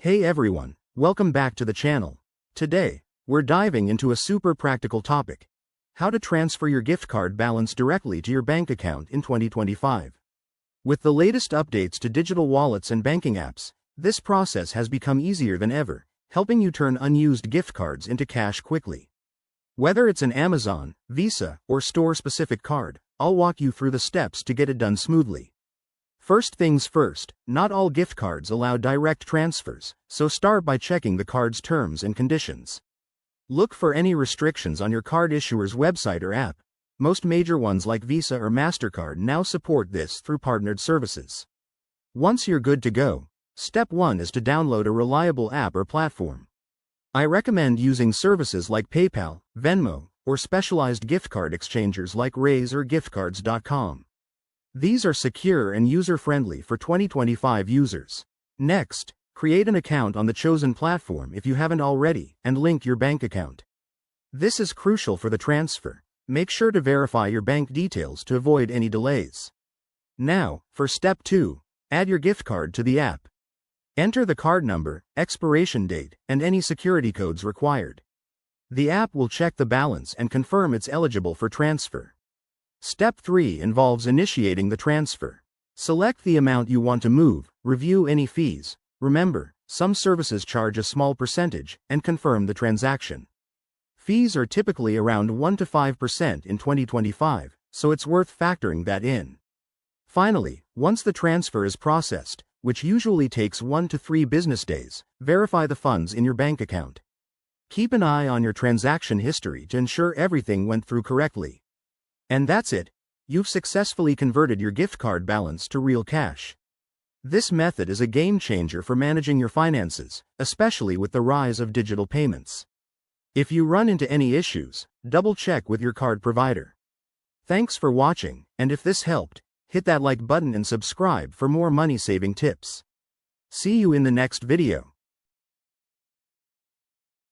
Hey everyone, welcome back to the channel. Today, we're diving into a super practical topic: how to transfer your gift card balance directly to your bank account in 2025. With the latest updates to digital wallets and banking apps, this process has become easier than ever, helping you turn unused gift cards into cash quickly. Whether it's an Amazon, Visa, or store-specific card, I'll walk you through the steps to get it done smoothly. First things first, not all gift cards allow direct transfers, so start by checking the card's terms and conditions. Look for any restrictions on your card issuer's website or app. Most major ones like Visa or MasterCard now support this through partnered services. Once you're good to go, step 1 is to download a reliable app or platform. I recommend using services like PayPal, Venmo, or specialized gift card exchangers like Raise or giftcards.com. These are secure and user-friendly for 2025 users. Next, create an account on the chosen platform if you haven't already, and link your bank account. This is crucial for the transfer. Make sure to verify your bank details to avoid any delays. Now, for step 2, add your gift card to the app. Enter the card number, expiration date, and any security codes required. The app will check the balance and confirm it's eligible for transfer. Step 3 involves initiating the transfer. Select the amount you want to move, review any fees. Remember, some services charge a small percentage, and confirm the transaction. Fees are typically around 1 to 5% in 2025, so it's worth factoring that in. Finally, once the transfer is processed, which usually takes 1 to 3 business days, verify the funds in your bank account. Keep an eye on your transaction history to ensure everything went through correctly. And that's it. You've successfully converted your gift card balance to real cash. This method is a game changer for managing your finances, especially with the rise of digital payments. If you run into any issues, double-check with your card provider. Thanks for watching, and if this helped, hit that like button and subscribe for more money-saving tips. See you in the next video.